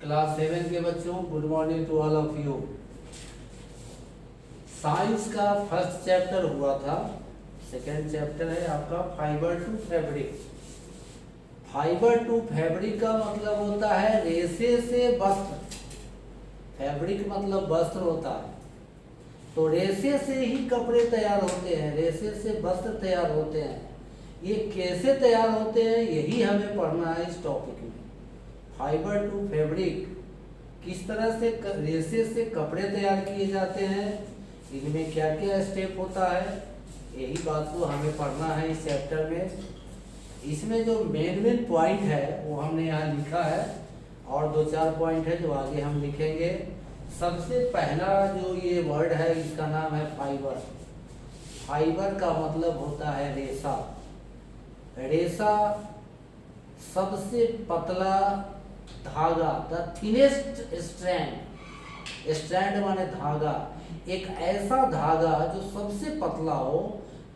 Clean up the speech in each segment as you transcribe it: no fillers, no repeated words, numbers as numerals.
Class 7 के बच्चों, good morning to all of you. Science का फर्स्ट चैप्टर हुआ था, सेकेंड चैप्टर है आपका fibre to fabric. Fibre to fabric का मतलब होता है रेशे से वस्त्र। फैब्रिक मतलब वस्त्र होता है, तो रेशे से ही कपड़े तैयार होते हैं, रेशे से वस्त्र तैयार होते हैं। ये कैसे तैयार होते हैं यही हमें पढ़ना है इस टॉपिक में। फाइबर टू फैब्रिक, किस तरह से रेशे से कपड़े तैयार किए जाते हैं, इनमें क्या क्या स्टेप होता है, यही बात को हमें पढ़ना है इस चैप्टर में। इसमें जो मेन पॉइंट है वो हमने यहाँ लिखा है, और 2-4 पॉइंट है जो आगे हम लिखेंगे। सबसे पहला जो ये वर्ड है इसका नाम है फाइबर। फाइबर का मतलब होता है रेशा। रेशा सबसे पतला धागा, द थिनेस्ट स्ट्रैंड। स्ट्रैंड माने धागा, एक ऐसा धागा जो सबसे पतला हो,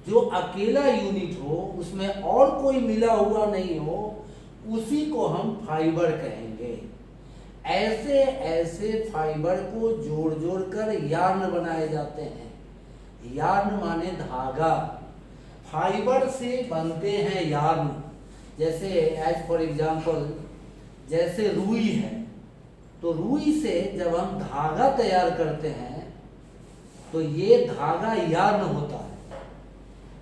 जो अकेला यूनिट हो, उसमें और कोई मिला हुआ नहीं हो, उसी को हम फाइबर कहेंगे। ऐसे ऐसे फाइबर को जोड़ जोड़ कर यार्न बनाए जाते हैं। यार्न माने धागा। फाइबर से बनते हैं यार्न। जैसे एज फॉर एग्जाम्पल, जैसे रुई है, तो रुई से जब हम धागा तैयार करते हैं तो ये धागा यार्न होता है,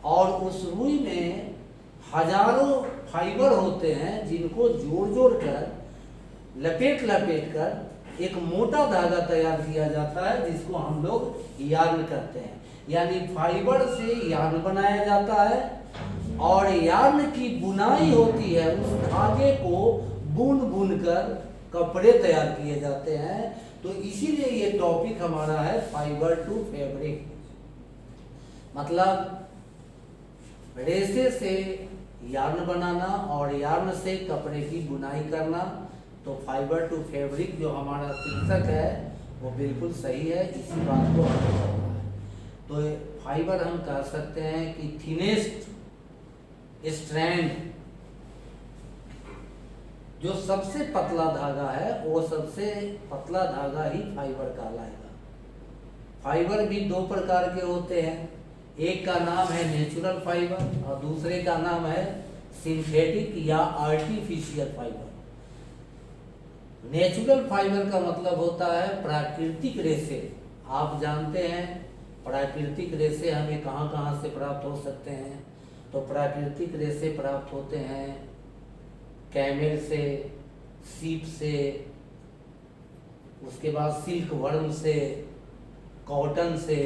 और उस रुई में हजारों फाइबर होते हैं जिनको जोड़ जोड़ कर, लपेट लपेट कर एक मोटा धागा तैयार किया जाता है, जिसको हम लोग यार्न कहते हैं। यानी फाइबर से यार्न बनाया जाता है, और यार्न की बुनाई होती है, उस धागे को बुन बुन कर कपड़े तैयार किए जाते हैं। तो इसीलिए ये टॉपिक हमारा है फाइबर टू फैब्रिक। मतलब रेशे से यार्न बनाना और यार्न से कपड़े की बुनाई करना। तो फाइबर टू फैब्रिक जो हमारा शीर्षक है वो बिल्कुल सही है, इसी बात को हमें करना है। तो फाइबर हम कह सकते हैं कि थिनेस्ट स्ट्रैंड, जो सबसे पतला धागा है वो सबसे पतला धागा ही फाइबर कहलाएगा। फाइबर भी 2 प्रकार के होते हैं, एक का नाम है नेचुरल फाइबर और दूसरे का नाम है सिंथेटिक या आर्टिफिशियल फाइबर। नेचुरल फाइबर का मतलब होता है प्राकृतिक रेशे। आप जानते हैं प्राकृतिक रेशे हमें कहाँ कहाँ से प्राप्त हो सकते हैं। तो प्राकृतिक रेशे प्राप्त होते हैं कैमेल से, सीप से, उसके बाद सिल्क वर्म से, कॉटन से।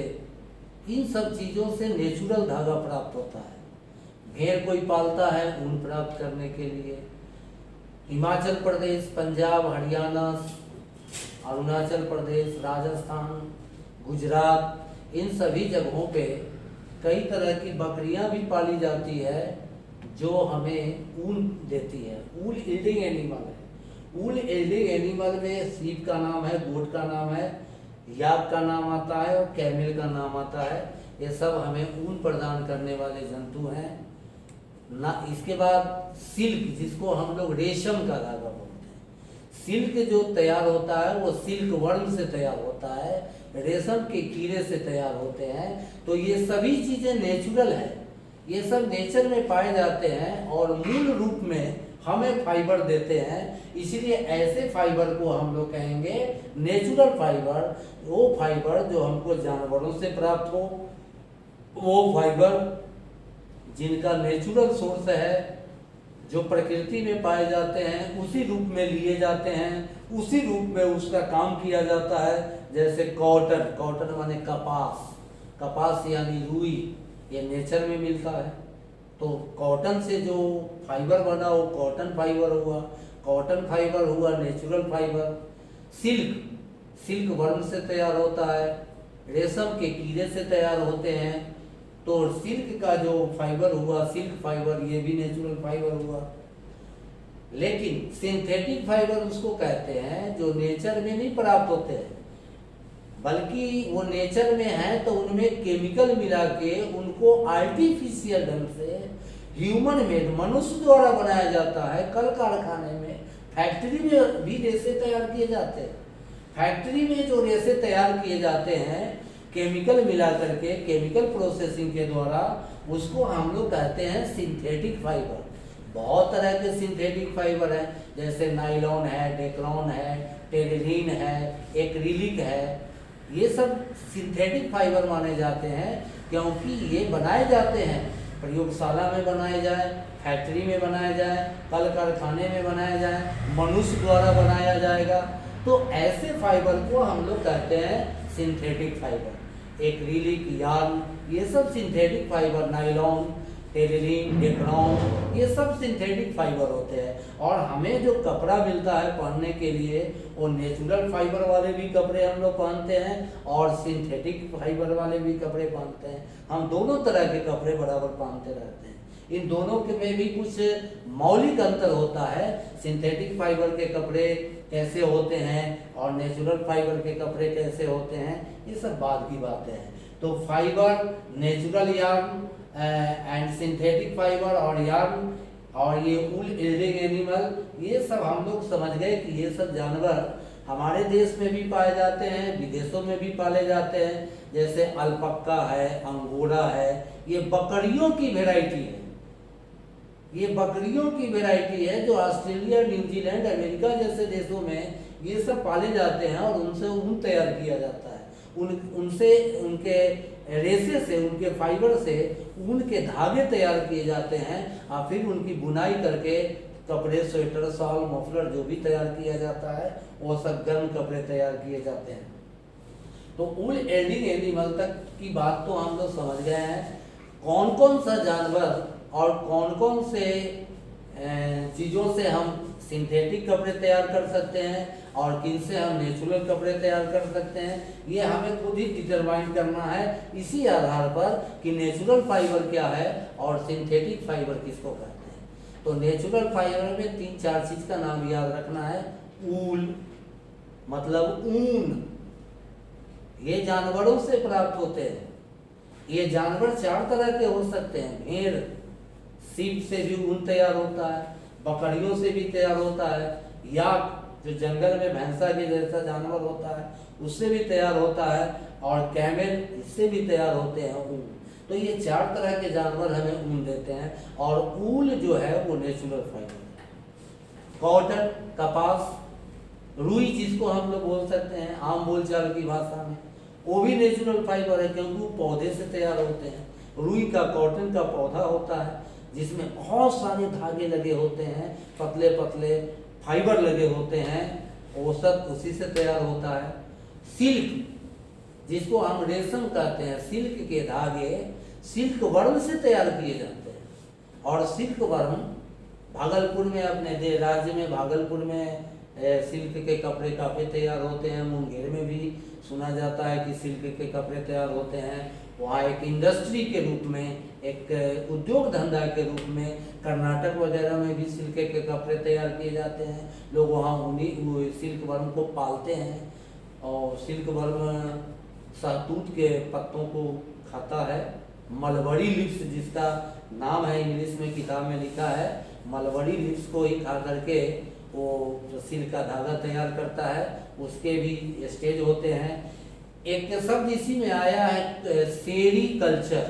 इन सब चीज़ों से नेचुरल धागा प्राप्त होता है। भेड़ कोई पालता है ऊन प्राप्त करने के लिए। हिमाचल प्रदेश, पंजाब, हरियाणा, अरुणाचल प्रदेश, राजस्थान, गुजरात, इन सभी जगहों पे कई तरह की बकरियां भी पाली जाती है जो हमें ऊन देती है। ऊल यील्डिंग एनिमल है। ऊल यील्डिंग एनिमल में सीप का नाम है, गोट का नाम है, याक का नाम आता है और कैमल का नाम आता है। ये सब हमें ऊन प्रदान करने वाले जंतु हैं ना। इसके बाद सिल्क, जिसको हम लोग रेशम का धागा बोलते हैं। सिल्क जो तैयार होता है वो सिल्क वर्म से तैयार होता है, रेशम के कीड़े से तैयार होते हैं। तो ये सभी चीज़ें नेचुरल है, ये सब नेचर में पाए जाते हैं और मूल रूप में हमें फाइबर देते हैं। इसीलिए ऐसे फाइबर को हम लोग कहेंगे नेचुरल फाइबर। वो फाइबर जो हमको जानवरों से प्राप्त हो, वो फाइबर जिनका नेचुरल सोर्स है, जो प्रकृति में पाए जाते हैं, उसी रूप में लिए जाते हैं, उसी रूप में उसका काम किया जाता है। जैसे कॉटन, कॉटन माने कपास, कपास यानी रुई, ये नेचर में मिलता है। तो कॉटन से जो फाइबर बना वो कॉटन फाइबर हुआ। कॉटन फाइबर हुआ natural fibre. Silk, silk worm से तैयार होता है, रेशम के कीड़े से तैयार होते हैं। तो सिल्क का जो फाइबर हुआ, सिल्क फाइबर, ये भी नेचुरल फाइबर हुआ। लेकिन सिंथेटिक फाइबर उसको कहते हैं जो नेचर में नहीं प्राप्त होते हैं, बल्कि वो नेचर में है तो उनमें केमिकल मिला के उनको आर्टिफिशियल ढंग से ह्यूमन मेड, मनुष्य द्वारा बनाया जाता है, कल कारखाने में फैक्ट्री में भी रेसे तैयार किए जाते हैं। फैक्ट्री में जो रेसे तैयार किए जाते हैं केमिकल मिला करके, केमिकल प्रोसेसिंग के द्वारा, उसको हम लोग कहते हैं सिंथेटिक फाइबर। बहुत तरह के सिंथेटिक फाइबर है, जैसे नाइलॉन है, डेक्लॉन है, टेरिलीन है, एक्रिलिक है। ये सब सिंथेटिक फाइबर माने जाते हैं क्योंकि ये बनाए जाते हैं, प्रयोगशाला में बनाए जाए, फैक्ट्री में बनाया जाए, कल कारखाने में बनाया जाए, मनुष्य द्वारा बनाया जाएगा। तो ऐसे फाइबर को हम लोग कहते हैं सिंथेटिक फाइबर। एक्रिलिक, यार्न, ये सब सिंथेटिक फाइबर, नाइलॉन, टेरिलीन, डेक्लॉन, ये सब सिंथेटिक फाइबर होते हैं। और हमें जो कपड़ा मिलता है पहनने के लिए, वो नेचुरल फाइबर वाले भी कपड़े हम लोग पहनते हैं और सिंथेटिक फाइबर वाले भी कपड़े पहनते हैं। हम दोनों तरह के कपड़े बराबर पहनते रहते हैं। इन दोनों के में भी कुछ मौलिक अंतर होता है। सिंथेटिक फाइबर के कपड़े कैसे होते हैं और नेचुरल फाइबर के कपड़े कैसे होते हैं, ये सब बाद की बातें हैं। तो fibre, natural yarn and synthetic fibre और यार्न और ये वूल यील्डिंग एनिमल, ये सब हम लोग समझ गए कि ये सब जानवर हमारे देश में भी पाए जाते हैं, विदेशों में भी पाले जाते हैं। जैसे अल्पक्का है, अंगोरा है, ये बकरियों की वैरायटी है। ये बकरियों की वैरायटी है जो ऑस्ट्रेलिया, न्यूजीलैंड, अमेरिका जैसे देशों में ये सब पाले जाते हैं और उनसे ऊन तैयार किया जाता है। उनसे, उनके रेसे से, उनके फाइबर से ऊन के धागे तैयार किए जाते हैं और फिर उनकी बुनाई करके कपड़े, स्वेटर, शॉल, मफलर जो भी तैयार किया जाता है, वो सब गर्म कपड़े तैयार किए जाते हैं। तो वूल यील्डिंग एनिमल तक की बात तो हम लोग समझ गए हैं। कौन कौन सा जानवर और कौन कौन से चीज़ों से हम सिंथेटिक कपड़े तैयार कर सकते हैं और किन से हम नेचुरल कपड़े तैयार कर सकते हैं, ये हमें खुद ही डिटरमाइन करना है इसी आधार पर कि नेचुरल फाइबर क्या है और सिंथेटिक फाइबर किसको कहते हैं। तो नेचुरल फाइबर में 3-4 चीज़ का नाम याद रखना है। ऊल मतलब ऊन, ये जानवरों से प्राप्त होते हैं। ये जानवर 4 तरह के हो सकते हैं। भेड़, सीप से भी ऊन तैयार होता है, बकरियों से भी तैयार होता है, याक जो जंगल में भैंसा के जैसा जानवर होता है उससे भी तैयार होता है, और कैमल, इससे भी तैयार होते हैं ऊन। तो ये 4 तरह के जानवर हमें ऊन देते हैं और ऊल जो है वो नेचुरल फाइबर है। कॉटन, कपास, रुई जिसको हम लोग बोल सकते हैं आम बोलचाल की भाषा में, वो भी नेचुरल फाइबर है क्योंकि वो पौधे से तैयार होते हैं। रुई का, कॉटन का पौधा होता है जिसमें बहुत सारे धागे लगे होते हैं, पतले पतले फाइबर लगे होते हैं, वो सब उसी से तैयार होता है। सिल्क जिसको हम रेशम कहते हैं, सिल्क के धागे सिल्क वर्म से तैयार किए जाते हैं। और सिल्क वर्म भागलपुर में, अपने राज्य में भागलपुर में सिल्क के कपड़े काफ़ी तैयार होते हैं। मुंगेर में भी सुना जाता है कि सिल्क के कपड़े तैयार होते हैं। वहाँ एक इंडस्ट्री के रूप में, एक उद्योग धंधा के रूप में कर्नाटक वगैरह में भी सिल्क के कपड़े तैयार किए जाते हैं। लोग वहाँ उन्हीं सिल्क वर्म को पालते हैं और सिल्क वर्म शहतूत के पत्तों को खाता है। मलबरी लिप्स जिसका नाम है इंग्लिश में किताब में लिखा है, मलबरी लिप्स को ही खा करके वो जो सिल्क का धागा तैयार करता है, उसके भी स्टेज होते हैं। एक शब्द इसी में आया है सेरी कल्चर,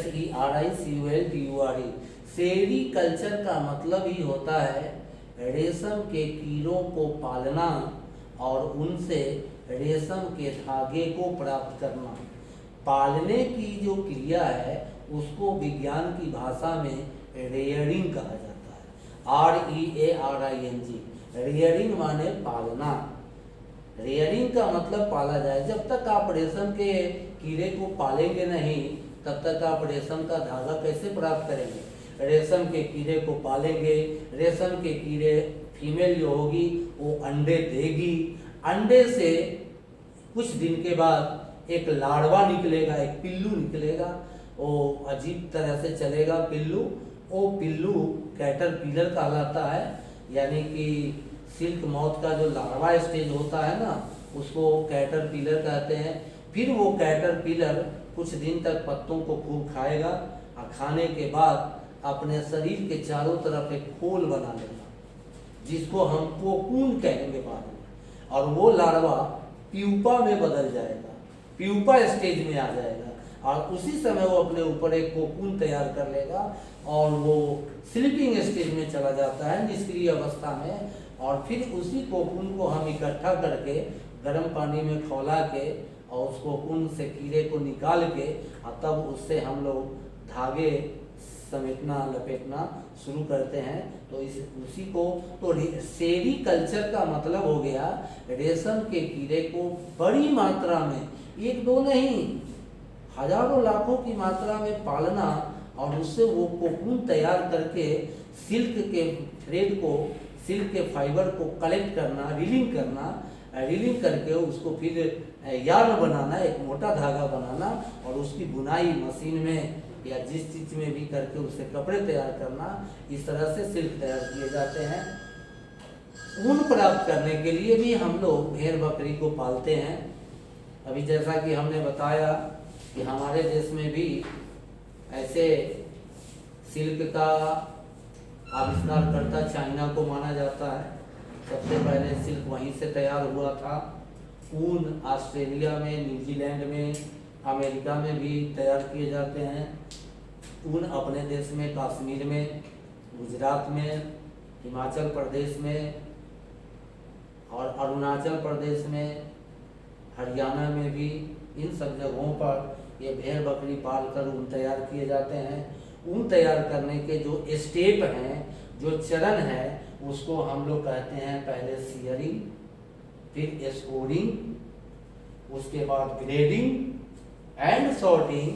SERICULTURE। सेरी कल्चर का मतलब ही होता है रेशम के कीड़ों को पालना और उनसे रेशम के धागे को प्राप्त करना। पालने की जो क्रिया है उसको विज्ञान की भाषा में रेयरिंग कहा जाता है। REARING, रेयरिंग माने पालना। रेयरिंग का मतलब पाला जाए। जब तक आप रेशम के कीड़े को पालेंगे नहीं तब तक आप रेशम का धागा कैसे प्राप्त करेंगे। रेशम के कीड़े को पालेंगे, रेशम के कीड़े फीमेल जो होगी वो अंडे देगी, अंडे से कुछ दिन के बाद एक लार्वा निकलेगा, एक पिल्लू निकलेगा, वो अजीब तरह से चलेगा पिल्लू। वो पिल्लू कैटरपिलर कहलाता है, यानी कि सिल्क मौत का जो लार्वा स्टेज होता है ना, उसको कैटरपिलर कहते हैं। फिर वो कैटरपिलर कुछ दिन तक पत्तों को खूब खाएगा और खाने के बाद अपने शरीर के चारों तरफ एक खोल बना लेगा। जिसको हम कोकून कहेंगे बाद में, और वो लार्वा प्यूपा में बदल जाएगा, प्यूपा स्टेज में आ जाएगा, और उसी समय वो अपने ऊपर एक कोकून तैयार कर लेगा और वो स्लीपिंग स्टेज में चला जाता है, निष्क्रिय अवस्था में। और फिर उसी कोकून को हम इकट्ठा करके गर्म पानी में खौला के और उस कोकून से कीड़े को निकाल के और तब उससे हम लोग धागे समेटना लपेटना शुरू करते हैं। तो इस उसी को तो सेरीकल्चर का मतलब हो गया रेशम के कीड़े को बड़ी मात्रा में, एक दो नहीं हजारों लाखों की मात्रा में पालना और उससे वो कोकून तैयार करके सिल्क के थ्रेड को, सिल्क के फाइबर को कलेक्ट करना, रीलिंग करना, रीलिंग करके उसको फिर यार्न बनाना, एक मोटा धागा बनाना और उसकी बुनाई मशीन में या जिस चीज में भी करके उससे कपड़े तैयार करना, इस तरह से सिल्क तैयार किए जाते हैं। ऊन प्राप्त करने के लिए भी हम लोग भेड़ बकरी को पालते हैं। अभी जैसा कि हमने बताया कि हमारे देश में भी ऐसे सिल्क का आविष्कार करता चाइना को माना जाता है। सबसे पहले सिल्क वहीं से तैयार हुआ था। ऊन ऑस्ट्रेलिया में, न्यूजीलैंड में, अमेरिका में भी तैयार किए जाते हैं। ऊन अपने देश में कश्मीर में, गुजरात में, हिमाचल प्रदेश में और अरुणाचल प्रदेश में, हरियाणा में भी, इन सब जगहों पर ये भेड़ बकरी पाल कर ऊन तैयार किए जाते हैं। ऊन तैयार करने के जो स्टेप हैं, जो चरण है, उसको हम लोग कहते हैं पहले सियरिंग, फिर स्कोरिंग, उसके बाद ग्रेडिंग एंड सॉर्टिंग,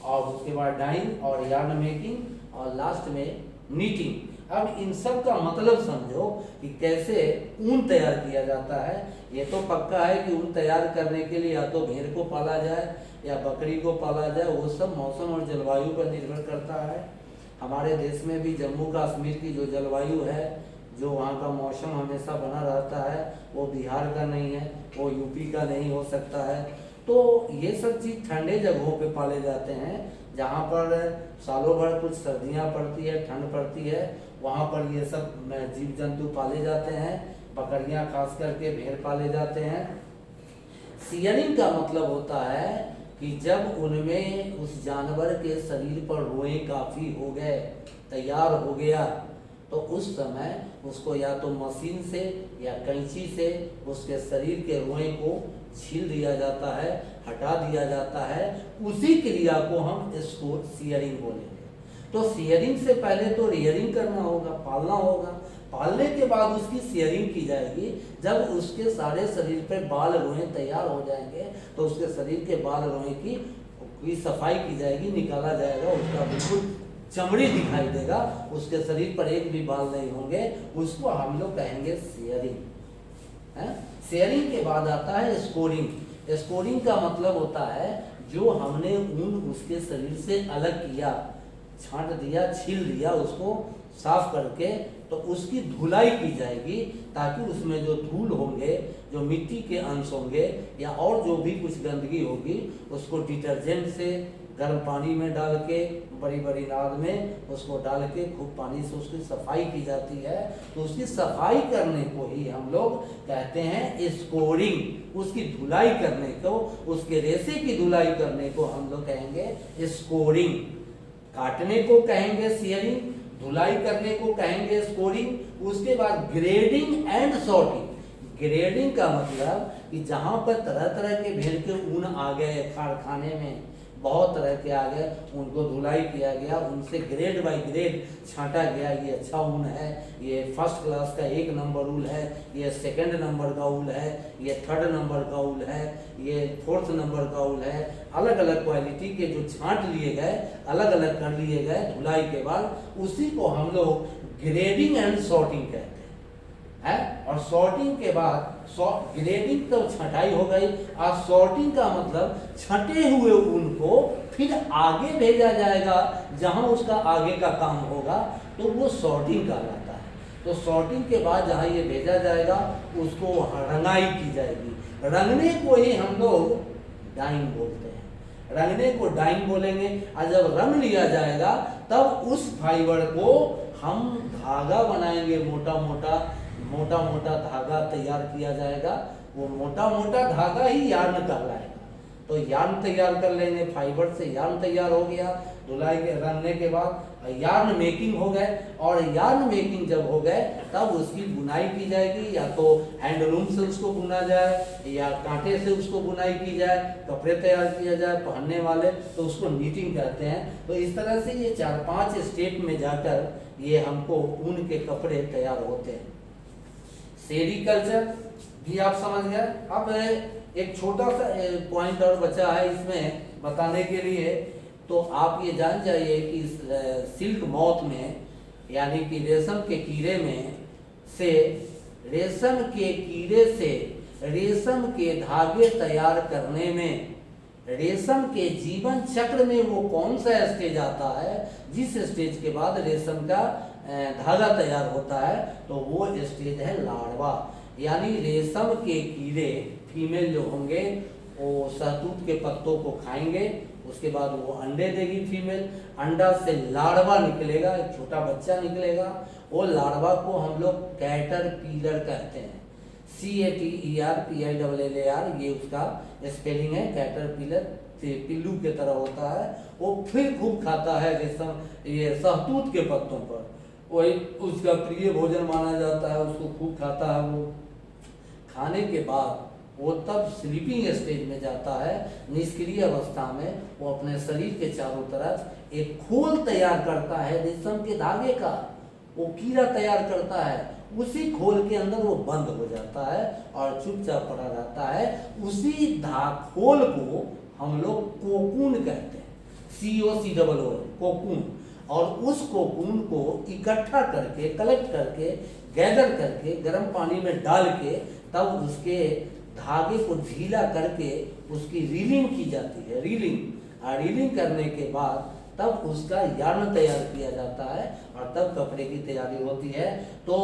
और उसके बाद डाइंग और यार्न मेकिंग और लास्ट में नीटिंग। अब इन सब का मतलब समझो कि कैसे ऊन तैयार किया जाता है। ये तो पक्का है कि ऊन तैयार करने के लिए या तो भेड़ को पाला जाए या बकरी को पाला जाए, वो सब मौसम और जलवायु पर निर्भर करता है। हमारे देश में भी जम्मू कश्मीर की जो जलवायु है, जो वहाँ का मौसम हमेशा बना रहता है, वो बिहार का नहीं है, वो यूपी का नहीं हो सकता है। तो ये सब चीज़ ठंडे जगहों पे पाले जाते हैं, जहाँ पर सालों भर कुछ सर्दियाँ पड़ती है, ठंड पड़ती है, वहाँ पर ये सब जीव जंतु पाले जाते हैं। बकरियाँ खास करके भेड़ पाले जाते हैं। सियरिंग का मतलब होता है कि जब उनमें उस जानवर के शरीर पर रोएं काफ़ी हो गए, तैयार हो गया, तो उस समय उसको या तो मशीन से या कैंची से उसके शरीर के रोएं को छील दिया जाता है, हटा दिया जाता है। उसी क्रिया को हम इसको सियरिंग बोलेंगे। तो सियरिंग से पहले तो रियरिंग करना होगा, पालना होगा। पालने के बाद उसकी सियरिंग की जाएगी। जब उसके सारे शरीर पर बाल रोएं तैयार हो जाएंगे तो उसके शरीर के बाल रोएं की सफाई की जाएगी, निकाला जाएगा, उसका बिल्कुल चमड़ी दिखाई देगा, उसके शरीर पर एक भी बाल नहीं होंगे, उसको हम लोग कहेंगे सियरिंग है। सियरिंग के बाद आता है स्कोरिंग। स्कोरिंग का मतलब होता है जो हमने ऊन उसके शरीर से अलग किया, छांट दिया, छील दिया, उसको साफ करके, तो उसकी धुलाई की जाएगी ताकि उसमें जो धूल होंगे, जो मिट्टी के अंश होंगे या और जो भी कुछ गंदगी होगी, उसको डिटर्जेंट से गर्म पानी में डाल के, बड़ी बड़ी नाद में उसको डाल के खूब पानी से उसकी सफाई की जाती है। तो उसकी सफाई करने को ही हम लोग कहते हैं स्कोरिंग। उसकी धुलाई करने को, उसके रेशे की धुलाई करने को हम लोग कहेंगे स्कोरिंग। काटने को कहेंगे सियरिंग, धुलाई करने को कहेंगे स्कोरिंग। उसके बाद ग्रेडिंग एंड सॉर्टिंग। ग्रेडिंग का मतलब कि जहाँ पर तरह तरह के भेड़ के ऊन आ गए, कारखाने में बहुत तरह के आ गए, उनको धुलाई किया गया, उनसे ग्रेड बाय ग्रेड छांटा गया। ये अच्छा ऊन है, ये फर्स्ट क्लास का 1 नंबर ऊल है, ये 2nd नंबर का ऊल है, ये 3rd नंबर का ऊल है, ये 4th नंबर का ऊल है। अलग अलग क्वालिटी के जो छांट लिए गए, अलग अलग कर लिए गए धुलाई के बाद, उसी को हम लोग ग्रेडिंग एंड सॉर्टिंग कहते हैं। और सॉर्टिंग के बाद, ग्रेडिंग तो छटाई हो गई, और सॉर्टिंग का मतलब छटे हुए ऊन को फिर आगे भेजा जाएगा, जहां उसका आगे का काम होगा, तो वो सॉर्टिंग कहलाता है। तो सॉर्टिंग के बाद जहां ये भेजा जाएगा उसको रंगाई की जाएगी। रंगने को ही हम लोग डाइंग बोलते हैं। रंगने को डाइंग बोलेंगे। और जब रंग लिया जाएगा तब उस फाइबर को हम धागा बनाएंगे, मोटा मोटा धागा तैयार किया जाएगा, वो मोटा मोटा धागा ही यार्न कहलाएगा। तो यार्न तैयार कर लेंगे, फाइबर से यार्न तैयार हो गया, धुलाई के रखने के बाद यार्न मेकिंग हो गए, और यार्न मेकिंग जब हो गए तब उसकी बुनाई की जाएगी, या तो हैंडलूम से उसको बुना जाए या कांटे से उसको बुनाई की जाए, कपड़े तैयार किया जाए पहनने वाले, तो उसको नीटिंग कहते हैं। तो इस तरह से ये 4-5 स्टेप में जाकर ये हमको ऊन के कपड़े तैयार होते हैं। सेरीकल्चर भी आप समझ गए। अब एक छोटा सा पॉइंट और बचा है इसमें बताने के लिए, तो आप ये जान जाइए कि सिल्क मॉथ में, यानी कि रेशम के कीड़े में से, रेशम के कीड़े से रेशम के धागे तैयार करने में, रेशम के जीवन चक्र में वो कौन सा स्टेज आता है जिस स्टेज के बाद रेशम का धागा तैयार होता है, तो वो स्टेज है लार्वा। यानी रेशम के कीड़े फीमेल जो होंगे वो शहतूत के पत्तों को खाएंगे, उसके बाद वो अंडे देगी फीमेल, अंडा से लार्वा निकलेगा, एक छोटा बच्चा निकलेगा। वो लार्वा को हम लोग कैटरपिलर कहते हैं, CATERPILLAR, ये उसका स्पेलिंग है। कैटरपिलर पिल्लू के तरह होता है, वो फिर खूब खाता है रेशम, ये शहतूत के पत्तों पर, वही उसका प्रिय भोजन माना जाता है, उसको खूब खाता है। वो खाने के बाद वो तब स्लीपिंग स्टेज में जाता है, निष्क्रिय अवस्था में वो अपने शरीर के चारों तरफ एक खोल तैयार करता है रेशम के धागे का, वो कीड़ा तैयार करता है, उसी खोल के अंदर वो बंद हो जाता है और चुपचाप पड़ा रहता है। उसी खोल को हम लोग कोकून कहते हैं, COCOON, कोकून। और उस कोकून को इकट्ठा करके, कलेक्ट करके, गैदर करके, गर्म पानी में डाल के तब उसके धागे को ढीला करके उसकी रीलिंग की जाती है। रीलिंग करने के बाद तब उसका यार्न तैयार किया जाता है और तब कपड़े की तैयारी होती है। तो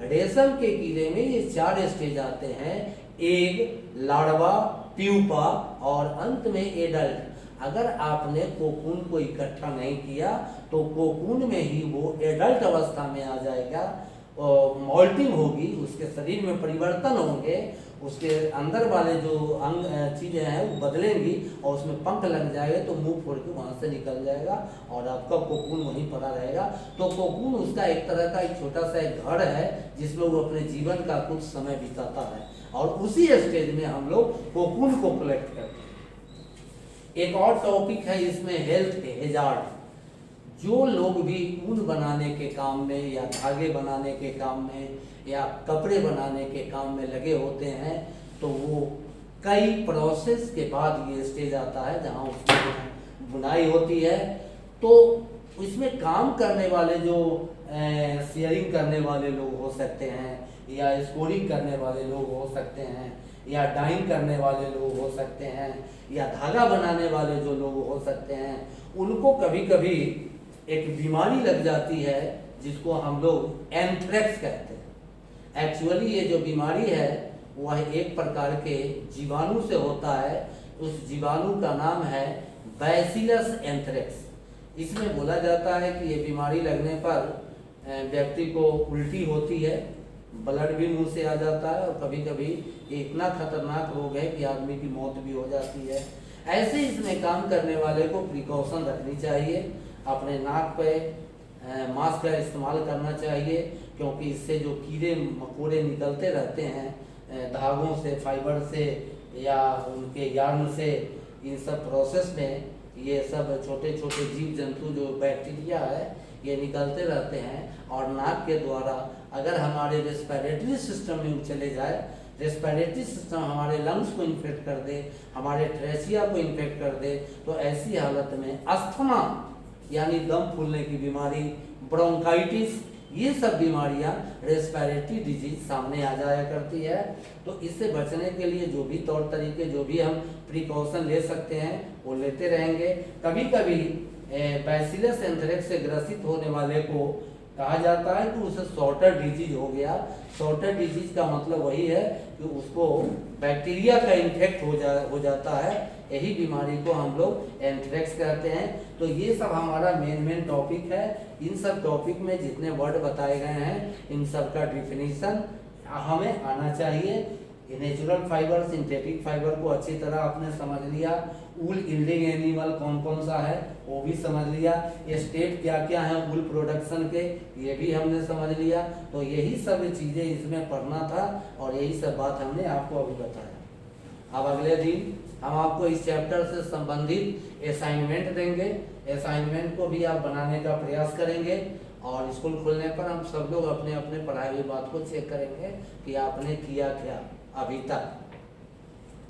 रेशम के कीड़े में ये 4 स्टेज आते हैं, एग, लार्वा, प्यूपा और अंत में एडल्ट। अगर आपने कोकून को इकट्ठा नहीं किया तो कोकून में ही वो एडल्ट अवस्था में आ जाएगा, मॉल्टिंग होगी, उसके शरीर में परिवर्तन होंगे, उसके अंदर वाले जो अंग चीज़ें हैं वो बदलेंगी और उसमें पंख लग जाएगा, तो मुंह फोड़ के वहाँ से निकल जाएगा और आपका कोकून वहीं पड़ा रहेगा। तो कोकून उसका एक तरह का एक छोटा सा एक घर है जिसमें वो अपने जीवन का कुछ समय बिताता है, और उसी स्टेज में हम लोग कोकून को कलेक्ट करते हैं। एक और टॉपिक है इसमें, हेल्थ हैजार्ड। जो लोग भी ऊन बनाने के काम में या धागे बनाने के काम में या कपड़े बनाने के काम में लगे होते हैं, तो वो कई प्रोसेस के बाद ये स्टेज आता है जहाँ उसकी बुनाई होती है। तो इसमें काम करने वाले जो शेयरिंग करने वाले लोग हो सकते हैं, या स्कोरिंग करने वाले लोग हो सकते हैं, या डाइंग करने वाले लोग हो सकते हैं, या धागा बनाने वाले जो लोग हो सकते हैं, उनको कभी कभी एक बीमारी लग जाती है जिसको हम लोग एंथ्रेक्स कहते हैं। एक्चुअली ये जो बीमारी है वह एक प्रकार के जीवाणु से होता है, उस जीवाणु का नाम है बैसिलस एंथ्रेक्स। इसमें बोला जाता है कि ये बीमारी लगने पर व्यक्ति को उल्टी होती है, ब्लड भी मुंह से आ जाता है, और कभी कभी ये इतना खतरनाक रोग है कि आदमी की मौत भी हो जाती है। ऐसे इसमें काम करने वाले को प्रिकॉशन रखनी चाहिए, अपने नाक पे मास्क का इस्तेमाल करना चाहिए, क्योंकि इससे जो कीड़े मकोड़े निकलते रहते हैं धागों से, फाइबर से या उनके यार्न से, इन सब प्रोसेस में ये सब छोटे छोटे जीव जंतु जो बैक्टीरिया है ये निकलते रहते हैं, और नाक के द्वारा अगर हमारे रेस्पिरेटरी सिस्टम में चले जाए, रेस्पिरेटरी सिस्टम हमारे लंग्स को इन्फेक्ट कर दे, हमारे ट्रेचिया को इन्फेक्ट कर दे, तो ऐसी हालत में अस्थमा यानी दम फूलने की बीमारी, ब्रोंकाइटिस, ये सब बीमारियां रेस्पिरेटरी डिजीज सामने आ जाया करती है। तो इससे बचने के लिए जो भी तौर तरीके, जो भी हम प्रिकॉशन ले सकते हैं वो लेते रहेंगे। कभी कभी बैसिलस एंथ्रेक्स से ग्रसित होने वाले को कहा जाता है कि उसे शॉर्टर डिजीज हो गया। शॉर्टर डिजीज का मतलब वही है कि उसको बैक्टीरिया का इन्फेक्ट हो जाता है, यही बीमारी को हम लोग एंथ्रेक्स कहते हैं। तो ये सब हमारा मेन टॉपिक है। इन सब टॉपिक में जितने वर्ड बताए गए हैं इन सब का डिफिनीशन हमें आना चाहिए। नेचुरल फाइबर, सिंथेटिक फाइबर को अच्छी तरह आपने समझ लिया। वूल यील्डिंग एनिमल कौन कौन सा है वो भी समझ लिया। ये स्टेप क्या क्या है वूल प्रोडक्शन के ये भी हमने समझ लिया। तो यही सब चीज़ें इसमें पढ़ना था और यही सब बात हमने आपको अभी बताया। अब अगले दिन हम आपको इस चैप्टर से संबंधित असाइनमेंट देंगे। असाइनमेंट को भी आप बनाने का प्रयास करेंगे और स्कूल खुलने पर हम सब लोग अपने अपने पढ़ाई हुई बात को चेक करेंगे कि आपने किया क्या अभी तक।